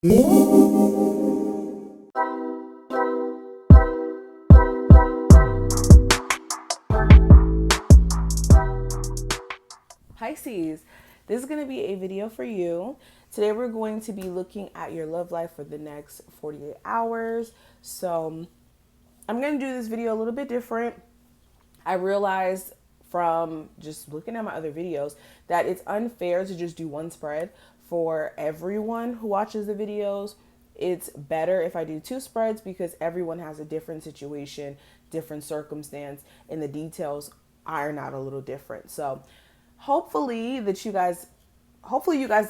Pisces, this is going to be a video for you. Today we're going to be looking at your love life for the next 48 hours. So I'm going to do this video a little bit different. I realized from just looking at my other videos that it's unfair to just do one spread for everyone who watches the videos. It's better if I do two spreads because everyone has a different situation, different circumstance, and the details iron out a little different. So hopefully you guys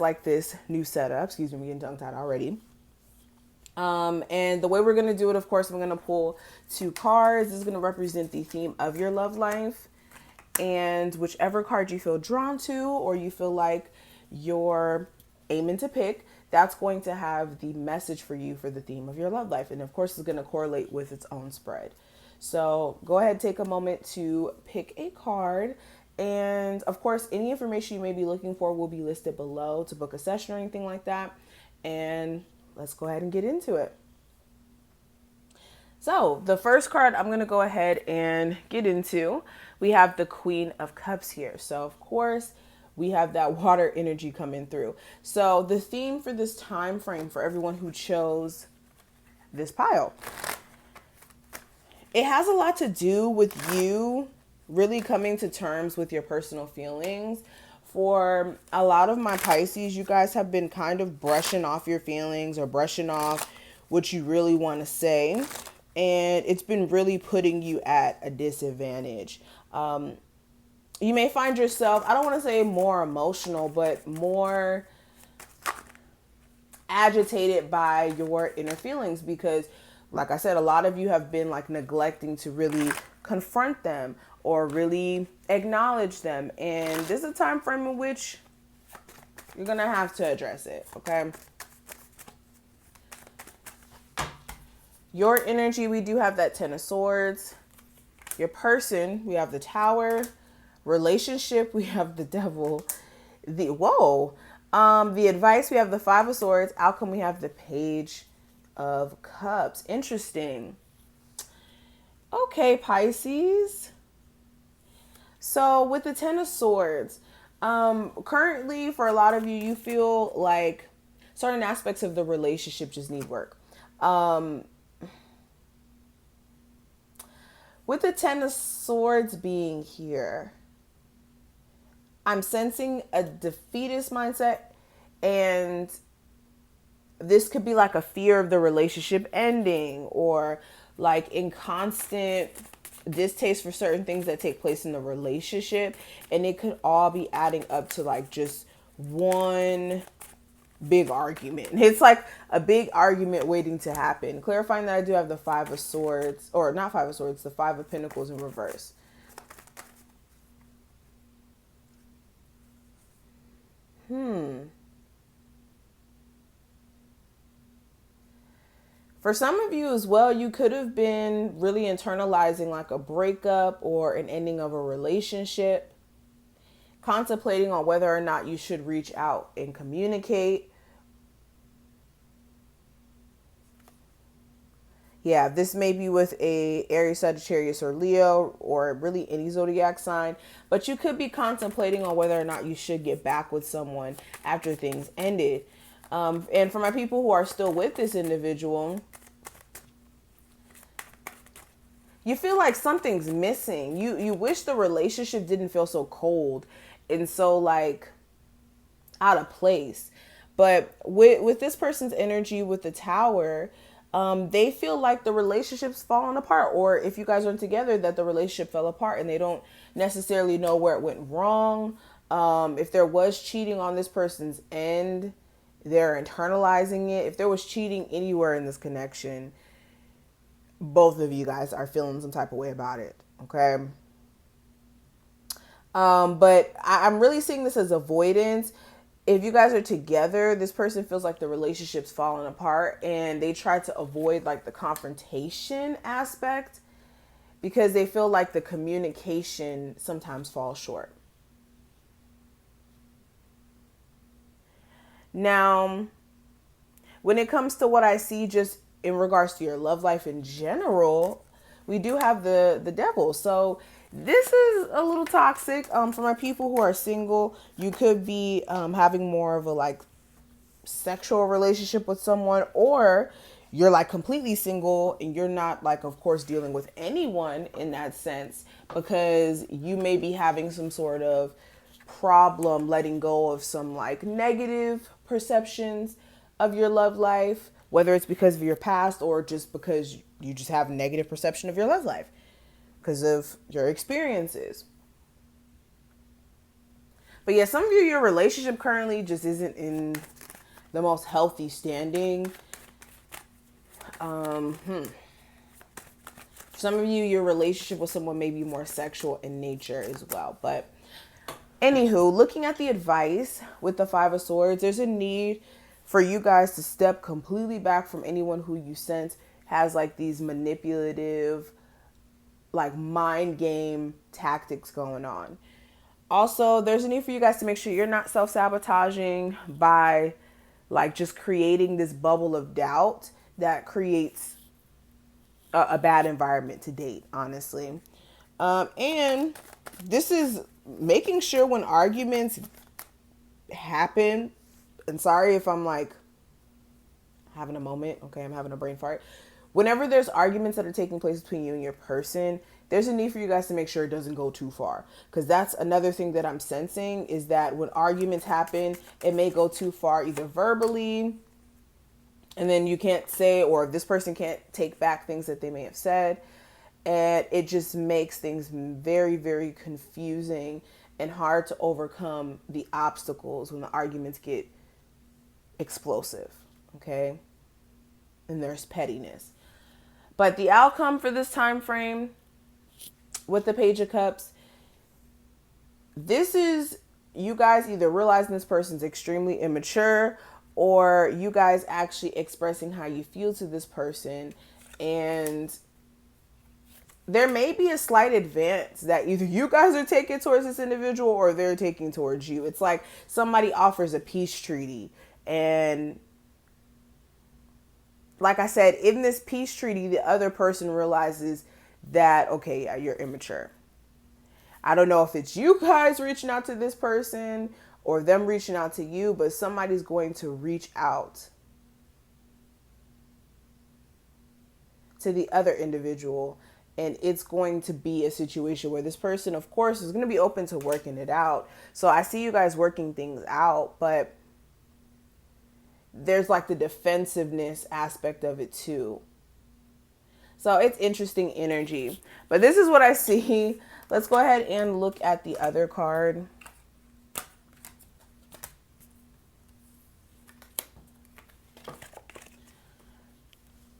like this new setup. Excuse me, I'm getting tongue tied already. And the way we're going to do it, of course, I'm going to pull two cards. This is going to represent the theme of your love life. And whichever card you feel drawn to or you feel like you're aiming to pick, that's going to have the message for you for the theme of your love life. And of course, it's going to correlate with its own spread. So go ahead, take a moment to pick a card. And of course, any information you may be looking for will be listed below to book a session or anything like that. And let's go ahead and get into it. So the first card I'm going to go ahead and get into, we have the Queen of Cups here. So of course, we have that water energy coming through. So the theme for this time frame for everyone who chose this pile, it has a lot to do with you really coming to terms with your personal feelings. For a lot of my Pisces, you guys have been kind of brushing off your feelings or brushing off what you really want to say. And it's been really putting you at a disadvantage. You may find yourself, I don't want to say more emotional, but more agitated by your inner feelings because, like I said, a lot of you have been like neglecting to really confront them or really acknowledge them. And this is a time frame in which you're going to have to address it, okay? Your energy, we do have that Ten of Swords. Your person, we have the Tower. Relationship, we have the Devil. The advice, we have the Five of Swords. Outcome, we have the Page of Cups. Interesting. Okay, Pisces. So with the Ten of Swords, currently for a lot of you, you feel like certain aspects of the relationship just need work. With the Ten of Swords being here, I'm sensing a defeatist mindset, and this could be like a fear of the relationship ending or like in constant distaste for certain things that take place in the relationship. And it could all be adding up to like just one big argument. It's like a big argument waiting to happen. Clarifying that I do have the Five of Swords, or not Five of Swords, the Five of Pentacles in reverse. For some of you as well, you could have been really internalizing like a breakup or an ending of a relationship, contemplating on whether or not you should reach out and communicate. Yeah, this may be with a Aries, Sagittarius, or Leo, or really any zodiac sign, but you could be contemplating on whether or not you should get back with someone after things ended. And for my people who are still with this individual, you feel like something's missing. You wish the relationship didn't feel so cold and so like out of place. But with this person's energy with the Tower, they feel like the relationship's falling apart, or if you guys aren't together, that the relationship fell apart and they don't necessarily know where it went wrong. If there was cheating on this person's end, they're internalizing it. If there was cheating anywhere in this connection, both of you guys are feeling some type of way about it. Okay. But I'm really seeing this as avoidance. If you guys are together, this person feels like the relationship's falling apart and they try to avoid like the confrontation aspect because they feel like the communication sometimes falls short. Now, When it comes to what I see just in regards to your love life in general, we do have the devil. So this is a little toxic. For my people who are single, you could be having more of a like sexual relationship with someone, or you're like completely single and you're not like, of course, dealing with anyone in that sense, because you may be having some sort of problem letting go of some like negative perceptions of your love life, whether it's because of your past or just because you just have negative perception of your love life because of your experiences. But yeah, some of you, your relationship currently just isn't in the most healthy standing. For some of you, your relationship with someone may be more sexual in nature as well. But anywho, looking at the advice with the Five of Swords, there's a need for you guys to step completely back from anyone who you sense has like these manipulative, like mind game tactics going on. Also, there's a need for you guys to make sure you're not self-sabotaging by like just creating this bubble of doubt that creates a bad environment to date, honestly. And this is making sure when arguments happen, and sorry if I'm like having a moment, okay, I'm having a brain fart. Whenever there's arguments that are taking place between you and your person, there's a need for you guys to make sure it doesn't go too far. Because that's another thing that I'm sensing, is that when arguments happen, it may go too far, either verbally, and then you can't say, or this person can't take back things that they may have said. And it just makes things very, very confusing and hard to overcome the obstacles when the arguments get explosive, okay? And there's pettiness. But the outcome for this time frame with the Page of Cups, this is you guys either realizing this person's extremely immature, or you guys actually expressing how you feel to this person. And there may be a slight advance that either you guys are taking towards this individual or they're taking towards you. It's like somebody offers a peace treaty, and like I said, in this peace treaty, the other person realizes that, okay, yeah, you're immature. I don't know if it's you guys reaching out to this person or them reaching out to you, but somebody's going to reach out to the other individual. And it's going to be a situation where this person, of course, is going to be open to working it out. So I see you guys working things out, but there's like the defensiveness aspect of it too. So it's interesting energy. But this is what I see. Let's go ahead and look at the other card.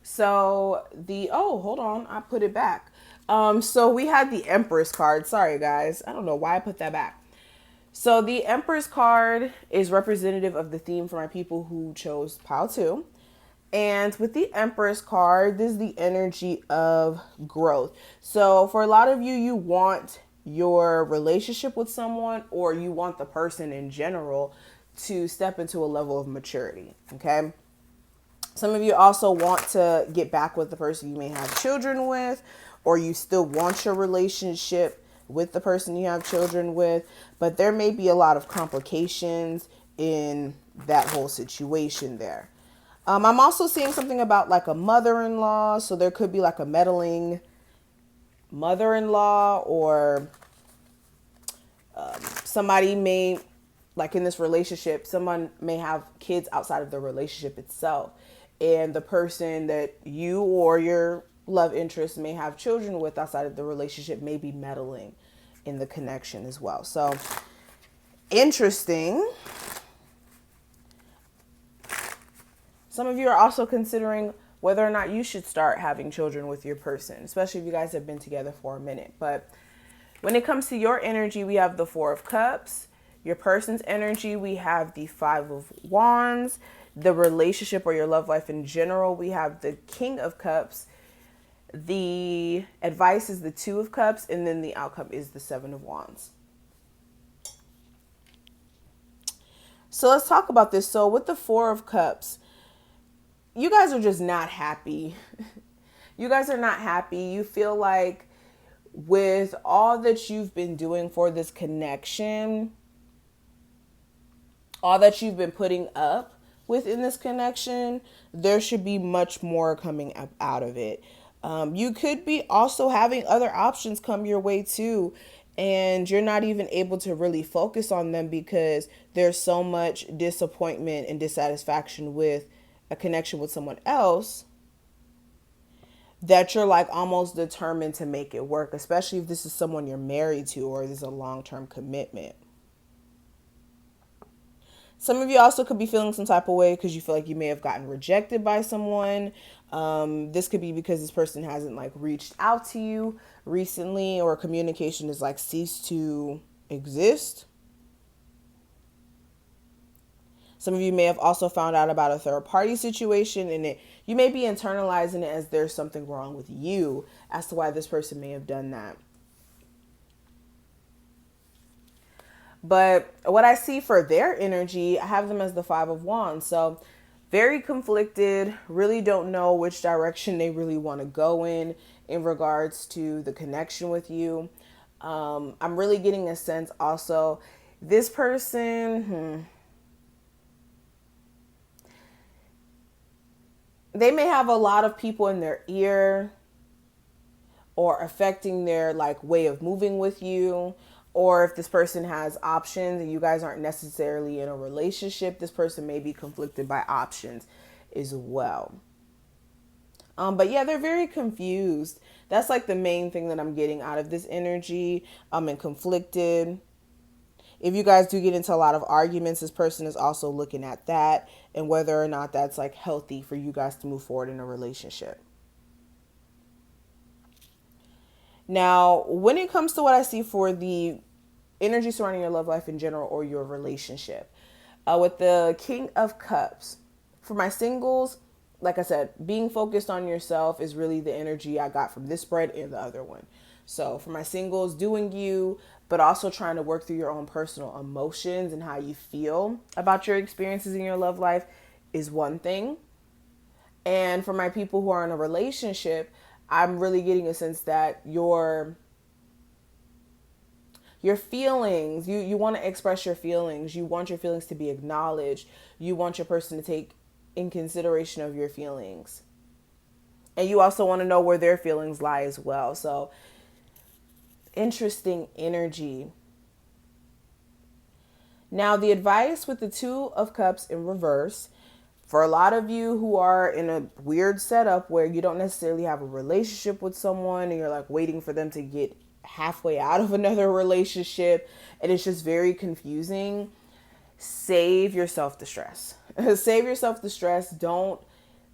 So hold on, I put it back. So we had the Empress card. Sorry, guys. I don't know why I put that back. So the Empress card is representative of the theme for my people who chose pile 2. And with the Empress card, this is the energy of growth. So for a lot of you, you want your relationship with someone, or you want the person in general to step into a level of maturity, okay? Some of you also want to get back with the person you may have children with, or you still want your relationship with the person you have children with, but there may be a lot of complications in that whole situation there. I'm also seeing something about like a mother-in-law. So there could be like a meddling mother-in-law, or somebody may, like in this relationship, someone may have kids outside of the relationship itself. And the person that you or your love interest may have children with outside of the relationship may be meddling in the connection as well. So interesting. Some of you are also considering whether or not you should start having children with your person, especially if you guys have been together for a minute. But when it comes to your energy, we have the Four of Cups. Your person's energy, we have the Five of Wands. The relationship or your love life in general, we have the King of Cups. The advice is the Two of Cups, and then the outcome is the Seven of Wands. So let's talk about this. So with the Four of Cups, you guys are just not happy. You guys are not happy. You feel like with all that you've been doing for this connection, all that you've been putting up within this connection, there should be much more coming up out of it. You could be also having other options come your way too, and you're not even able to really focus on them because there's so much disappointment and dissatisfaction with a connection with someone else that you're like almost determined to make it work, especially if this is someone you're married to or this is a long-term commitment. Some of you also could be feeling some type of way because you feel like you may have gotten rejected by someone. This could be because this person hasn't like reached out to you recently, or communication has like ceased to exist. Some of you may have also found out about a third party situation, and you may be internalizing it as there's something wrong with you as to why this person may have done that. But what I see for their energy, I have them as the Five of Wands. So very conflicted, really don't know which direction they really want to go in regards to the connection with you. I'm really getting a sense also, this person, they may have a lot of people in their ear or affecting their like way of moving with you. Or if this person has options and you guys aren't necessarily in a relationship, this person may be conflicted by options as well. But yeah, they're very confused. That's like the main thing that I'm getting out of this energy. And conflicted. If you guys do get into a lot of arguments, this person is also looking at that and whether or not that's like healthy for you guys to move forward in a relationship. Now, when it comes to what I see for the energy surrounding your love life in general or your relationship, with the King of Cups, for my singles, like I said, being focused on yourself is really the energy I got from this spread and the other one. So for my singles, doing you, but also trying to work through your own personal emotions and how you feel about your experiences in your love life is one thing. And for my people who are in a relationship, I'm really getting a sense that your feelings, you want to express your feelings. You want your feelings to be acknowledged. You want your person to take in consideration of your feelings. And you also want to know where their feelings lie as well. So interesting energy. Now, the advice with the Two of Cups in reverse, for a lot of you who are in a weird setup where you don't necessarily have a relationship with someone and you're like waiting for them to get halfway out of another relationship and it's just very confusing, save yourself the stress. Save yourself the stress. Don't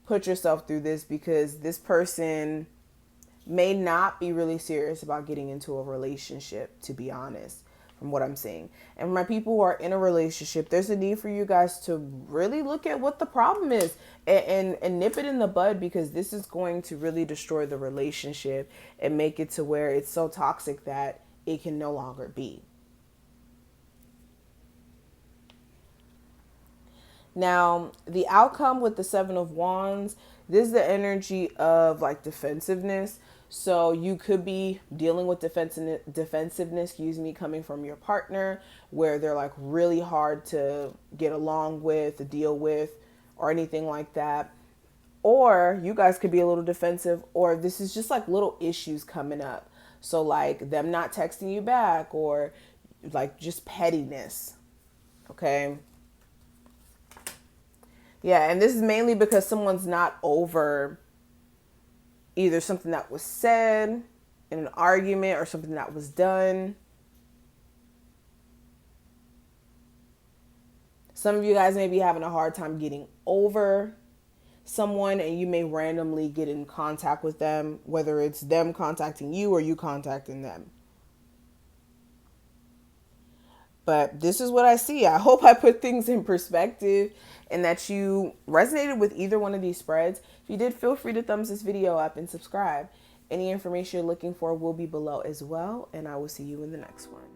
put yourself through this because this person may not be really serious about getting into a relationship, to be honest, from what I'm seeing. And for my people who are in a relationship, there's a need for you guys to really look at what the problem is and nip it in the bud, because this is going to really destroy the relationship and make it to where it's so toxic that it can no longer be. Now, the outcome with the Seven of Wands, this is the energy of like defensiveness. So you could be dealing with defensiveness, coming from your partner, where they're like really hard to get along with, to deal with, or anything like that. Or you guys could be a little defensive, or this is just like little issues coming up. So like them not texting you back, or like just pettiness. Okay. Yeah, and this is mainly because someone's not over either something that was said in an argument or something that was done. Some of you guys may be having a hard time getting over someone, and you may randomly get in contact with them, whether it's them contacting you or you contacting them. But this is what I see. I hope I put things in perspective and that you resonated with either one of these spreads. If you did, feel free to thumbs this video up and subscribe. Any information you're looking for will be below as well, and I will see you in the next one.